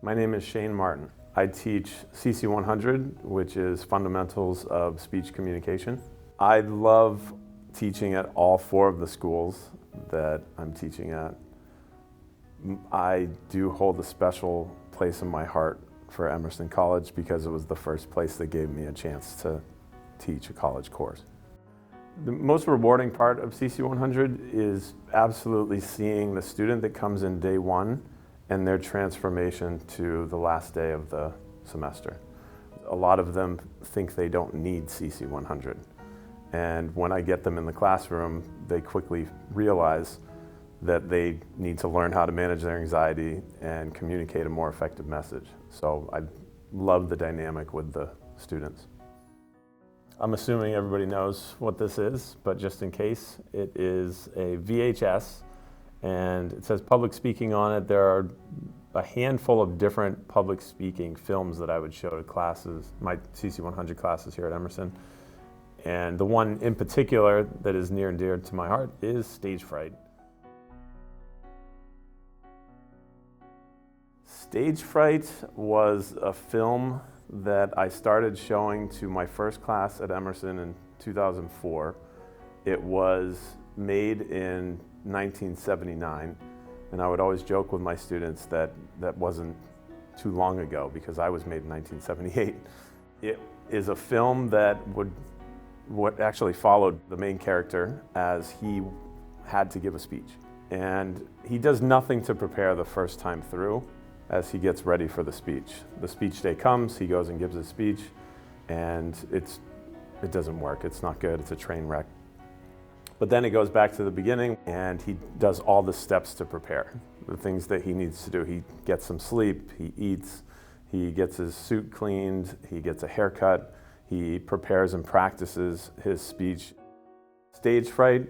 My name is Shane Martin. I teach CC 100, which is Fundamentals of Speech Communication. I love teaching at all four of the schools that I'm teaching at. I do hold a special place in my heart for Emerson College because it was the first place that gave me a chance to teach a college course. The most rewarding part of CC 100 is absolutely seeing the student that comes in day one and their transformation to the last day of the semester. A lot of them think they don't need CC 100. And when I get them in the classroom, they quickly realize that they need to learn how to manage their anxiety and communicate a more effective message. So I love the dynamic with the students. I'm assuming everybody knows what this is, but just in case, it is a VHS, and it says public speaking on it. There are a handful of different public speaking films that I would show to classes, my CC 100 classes here at Emerson. And the one in particular that is near and dear to my heart is Stage Fright. Stage Fright was a film that I started showing to my first class at Emerson in 2004. It was made in 1979, and I would always joke with my students that that wasn't too long ago because I was made in 1978. It is a film that what actually followed the main character as he had to give a speech. And he does nothing to prepare the first time through as he gets ready for the speech. The speech day comes, he goes and gives his speech, and it doesn't work. It's not good, it's a train wreck. But then it goes back to the beginning and he does all the steps to prepare, the things that he needs to do. He gets some sleep, he eats, he gets his suit cleaned, he gets a haircut, he prepares and practices his speech. Stage fright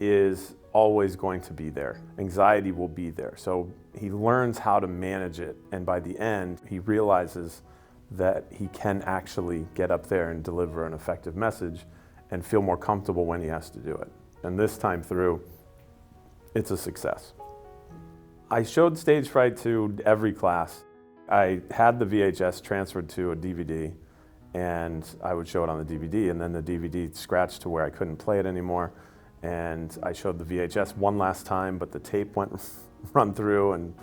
is always going to be there. Anxiety will be there. So he learns how to manage it, and by the end, he realizes that he can actually get up there and deliver an effective message and feel more comfortable when he has to do it. And this time through, it's a success. I showed Stage Fright to every class. I had the VHS transferred to a DVD, and I would show it on the DVD, and then the DVD scratched to where I couldn't play it anymore. And I showed the VHS one last time, but the tape went run through and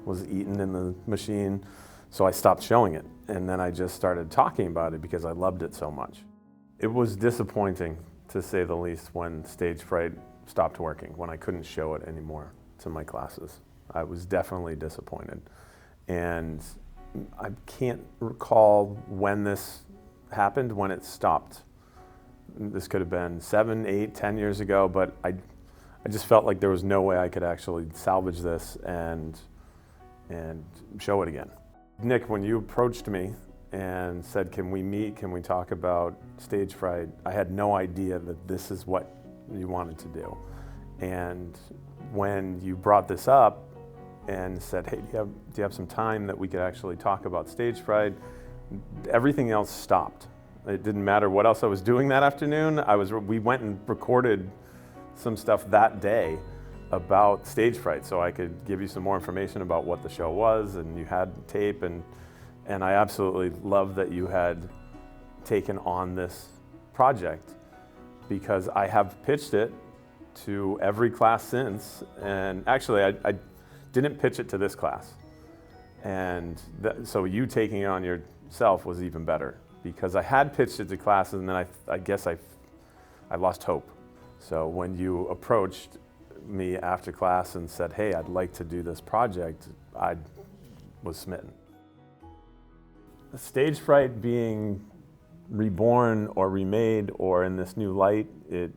was eaten in the machine. So I stopped showing it. And then I just started talking about it because I loved it so much. It was disappointing, to say the least, when Stage Fright stopped working, when I couldn't show it anymore to my classes. I was definitely disappointed. And I can't recall when this happened, when it stopped. This could have been 7, 8, 10 years ago, but I just felt like there was no way I could actually salvage this and show it again. Nick, when you approached me and said, can we meet, can we talk about Stage Fright, I had no idea that this is what you wanted to do. And when you brought this up and said, hey, do you have some time that we could actually talk about Stage Fright, everything else stopped. It didn't matter what else I was doing that afternoon. We went and recorded some stuff that day about Stage Fright so I could give you some more information about what the show was, and you had tape, and I absolutely love that you had taken on this project because I have pitched it to every class since, and actually I didn't pitch it to this class. And so you taking it on yourself was even better, because I had pitched it to classes and then I guess I lost hope. So when you approached me after class and said, hey, I'd like to do this project, I was smitten. Stage Fright being reborn or remade or in this new light, it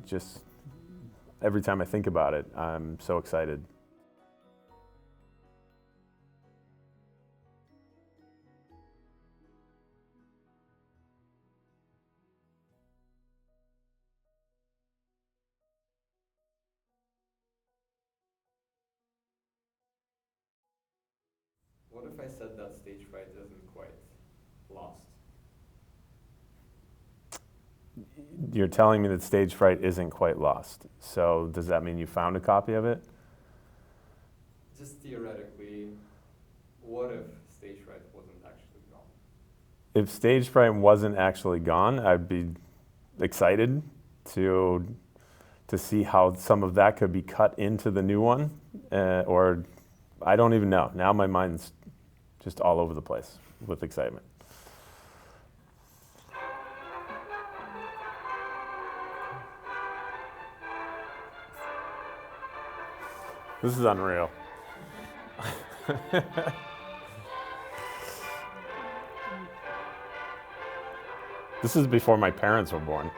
just, every time I think about it, I'm so excited. What if I said that Stage Fright isn't quite lost? You're telling me that Stage Fright isn't quite lost. So does that mean you found a copy of it? Just theoretically, What if Stage Fright wasn't actually gone? If Stage Fright wasn't actually gone, I'd be excited to see how some of that could be cut into the new one, or I don't even know. Now my mind's just all over the place with excitement. This is unreal. This is before my parents were born.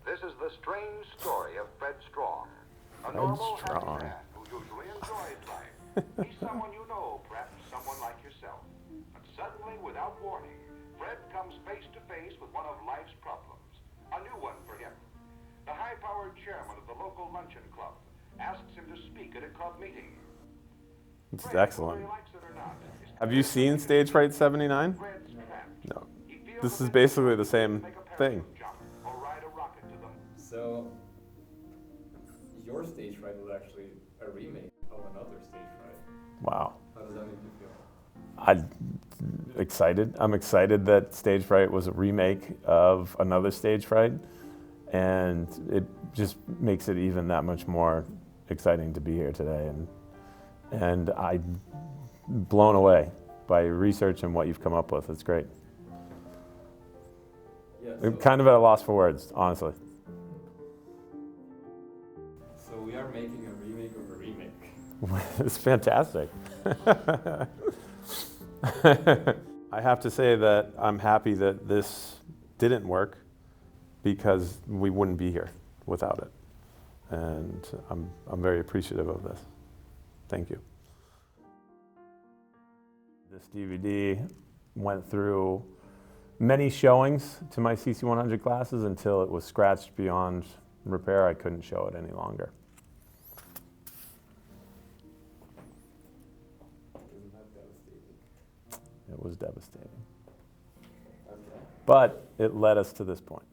This is the strange story of Fred Strong, a normal, happy man who usually enjoys life. He's someone you know, perhaps someone like yourself. But suddenly, without warning, Fred comes face to face with one of life's problems, a new one for him. The high-powered chairman of the local luncheon club asks him to speak at a club meeting. It's Fred, excellent. whether he likes it or not, is Have you seen Stage Fright 79? Fred's trapped. No. He feels This that is basically the he same can make a thing. parachute jump or ride a rocket to the So, your Stage Fright was actually a remake of another Stage Fright. Wow. How does that make you feel? I'm excited that Stage Fright was a remake of another Stage Fright, and it just makes it even that much more exciting to be here today. And I'm blown away by your research and what you've come up with. It's great. Yeah, I'm kind of at a loss for words, honestly. so we are making a remake of a remake. It's fantastic. I have to say that I'm happy that this didn't work, because we wouldn't be here without it. And I'm very appreciative of this. Thank you. This DVD went through many showings to my CC100 classes until it was scratched beyond repair. I couldn't show it any longer. Isn't that devastating? It was devastating. Okay. But it led us to this point.